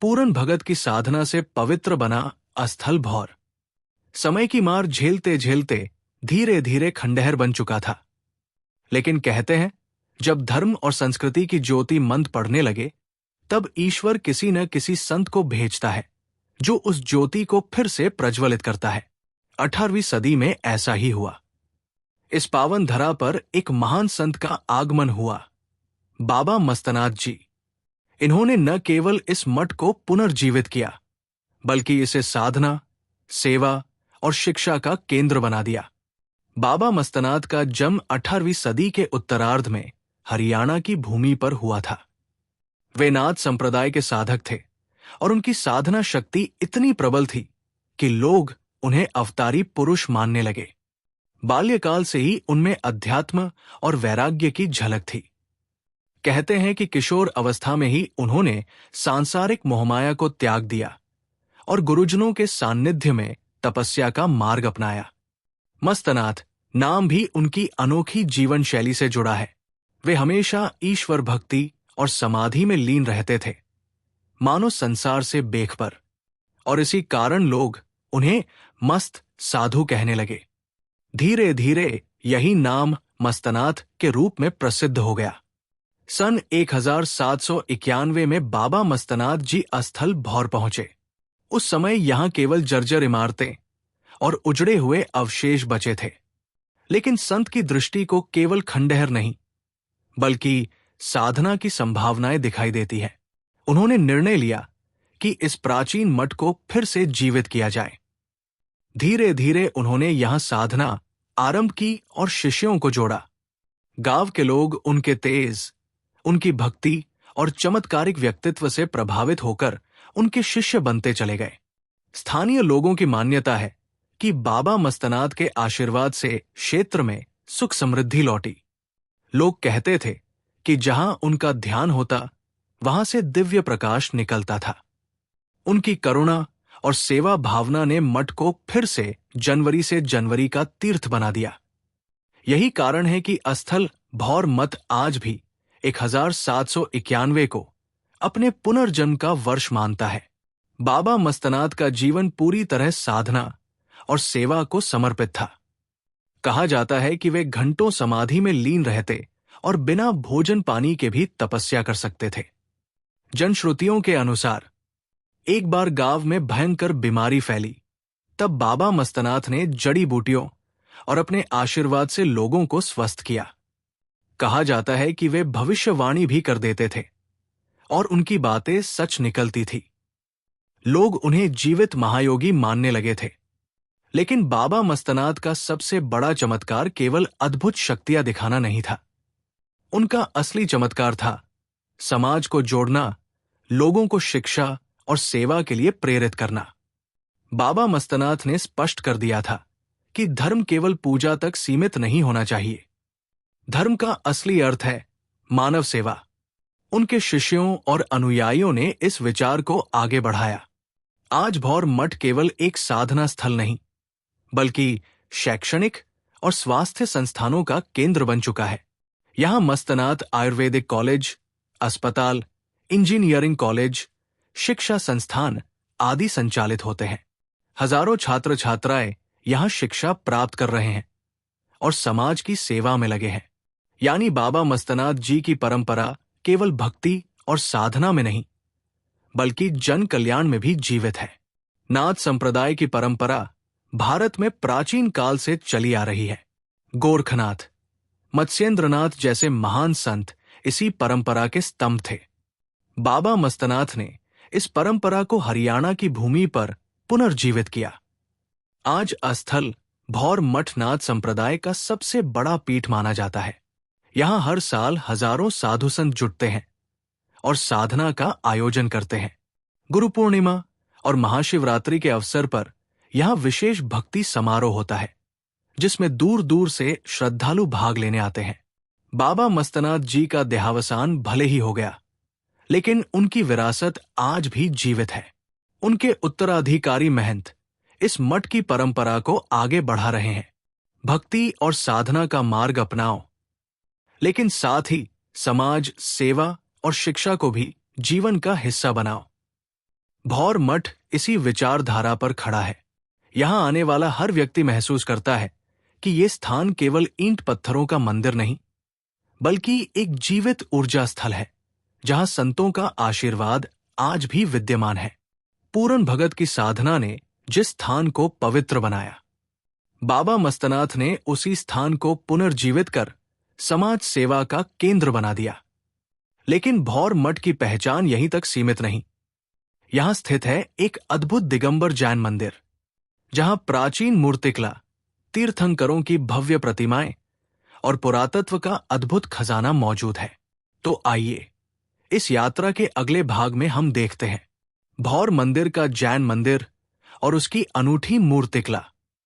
पूरन भगत की साधना से पवित्र बना अस्थल भौर समय की मार झेलते झेलते धीरे धीरे खंडहर बन चुका था। लेकिन कहते हैं, जब धर्म और संस्कृति की ज्योति मंद पड़ने लगे, तब ईश्वर किसी न किसी संत को भेजता है जो उस ज्योति को फिर से प्रज्वलित करता है। 18वीं सदी में ऐसा ही हुआ। इस पावन धरा पर एक महान संत का आगमन हुआ, बाबा मस्तनाथ जी। इन्होंने न केवल इस मठ को पुनर्जीवित किया, बल्कि इसे साधना, सेवा और शिक्षा का केंद्र बना दिया। बाबा मस्तनाथ का जन्म 18वीं सदी के उत्तरार्ध में हरियाणा की भूमि पर हुआ था। वे नाथ संप्रदाय के साधक थे और उनकी साधना शक्ति इतनी प्रबल थी कि लोग उन्हें अवतारी पुरुष मानने लगे। बाल्यकाल से ही उनमें अध्यात्म और वैराग्य की झलक थी। कहते हैं कि किशोर अवस्था में ही उन्होंने सांसारिक मोहमाया को त्याग दिया और गुरुजनों के सान्निध्य में तपस्या का मार्ग अपनाया। मस्तनाथ नाम भी उनकी अनोखी जीवन शैली से जुड़ा है। वे हमेशा ईश्वर भक्ति और समाधि में लीन रहते थे, मानो संसार से बेखबर, और इसी कारण लोग उन्हें मस्त साधु कहने लगे। धीरे धीरे यही नाम मस्तनाथ के रूप में प्रसिद्ध हो गया। सन 1791 में बाबा मस्तनाथ जी अस्थल भौर पहुंचे। उस समय यहां केवल जर्जर इमारतें और उजड़े हुए अवशेष बचे थे। लेकिन संत की दृष्टि को केवल खंडहर नहीं, बल्कि साधना की संभावनाएं दिखाई देती है। उन्होंने निर्णय लिया कि इस प्राचीन मठ को फिर से जीवित किया जाए। धीरे धीरे उन्होंने यहां साधना आरंभ की और शिष्यों को जोड़ा। गांव के लोग उनके तेज, उनकी भक्ति और चमत्कारिक व्यक्तित्व से प्रभावित होकर उनके शिष्य बनते चले गए। स्थानीय लोगों की मान्यता है कि बाबा मस्तनाथ के आशीर्वाद से क्षेत्र में सुख समृद्धि लौटी। लोग कहते थे कि जहां उनका ध्यान होता, वहां से दिव्य प्रकाश निकलता था। उनकी करुणा और सेवा भावना ने मठ को फिर से जनवरी का तीर्थ बना दिया। यही कारण है कि अस्थल भौर मठ आज भी 1791 को अपने पुनर्जन्म का वर्ष मानता है। बाबा मस्तनाथ का जीवन पूरी तरह साधना और सेवा को समर्पित था। कहा जाता है कि वे घंटों समाधि में लीन रहते और बिना भोजन पानी के भी तपस्या कर सकते थे। जनश्रुतियों के अनुसार एक बार गांव में भयंकर बीमारी फैली, तब बाबा मस्तनाथ ने जड़ी बूटियों और अपने आशीर्वाद से लोगों को स्वस्थ किया। कहा जाता है कि वे भविष्यवाणी भी कर देते थे और उनकी बातें सच निकलती थी। लोग उन्हें जीवित महायोगी मानने लगे थे। लेकिन बाबा मस्तनाथ का सबसे बड़ा चमत्कार केवल अद्भुत शक्तियां दिखाना नहीं था। उनका असली चमत्कार था समाज को जोड़ना, लोगों को शिक्षा और सेवा के लिए प्रेरित करना। बाबा मस्तनाथ ने स्पष्ट कर दिया था कि धर्म केवल पूजा तक सीमित नहीं होना चाहिए। धर्म का असली अर्थ है मानव सेवा। उनके शिष्यों और अनुयायियों ने इस विचार को आगे बढ़ाया। आज भौर मठ केवल एक साधना स्थल नहीं, बल्कि शैक्षणिक और स्वास्थ्य संस्थानों का केंद्र बन चुका है। यहां मस्तनाथ आयुर्वेदिक कॉलेज, अस्पताल, इंजीनियरिंग कॉलेज, शिक्षा संस्थान आदि संचालित होते हैं। हजारों छात्र छात्राएं यहां शिक्षा प्राप्त कर रहे हैं और समाज की सेवा में लगे हैं। यानी बाबा मस्तनाथ जी की परंपरा केवल भक्ति और साधना में नहीं, बल्कि जन कल्याण में भी जीवित है। नाथ संप्रदाय की परंपरा भारत में प्राचीन काल से चली आ रही है। गोरखनाथ, मत्स्येंद्रनाथ जैसे महान संत इसी परंपरा के स्तंभ थे। बाबा मस्तनाथ ने इस परंपरा को हरियाणा की भूमि पर पुनर्जीवित किया। आज अस्थल भौर मठ नाथ संप्रदाय का सबसे बड़ा पीठ माना जाता है। यहां हर साल हजारों साधु संत जुटते हैं और साधना का आयोजन करते हैं। गुरु पूर्णिमा और महाशिवरात्रि के अवसर पर यहां विशेष भक्ति समारोह होता है, जिसमें दूर दूर से श्रद्धालु भाग लेने आते हैं। बाबा मस्तनाथ जी का देहावसान भले ही हो गया, लेकिन उनकी विरासत आज भी जीवित है। उनके उत्तराधिकारी महंत इस मठ की परंपरा को आगे बढ़ा रहे हैं। भक्ति और साधना का मार्ग अपनाओ, लेकिन साथ ही समाज, सेवा और शिक्षा को भी जीवन का हिस्सा बनाओ। भौर मठ इसी विचारधारा पर खड़ा है। यहां आने वाला हर व्यक्ति महसूस करता है कि ये स्थान केवल ईंट पत्थरों का मंदिर नहीं, बल्कि एक जीवित ऊर्जा स्थल है, जहां संतों का आशीर्वाद आज भी विद्यमान है। पूरन भगत की साधना ने जिस स्थान को पवित्र बनाया, बाबा मस्तनाथ ने उसी स्थान को पुनर्जीवित कर समाज सेवा का केंद्र बना दिया। लेकिन भौर मठ की पहचान यहीं तक सीमित नहीं। यहां स्थित है एक अद्भुत दिगंबर जैन मंदिर, जहां प्राचीन मूर्तिकला, तीर्थंकरों की भव्य प्रतिमाएं और पुरातत्व का अद्भुत खजाना मौजूद है। तो आइए इस यात्रा के अगले भाग में हम देखते हैं भौर मंदिर का जैन मंदिर और उसकी अनूठी मूर्तिकला।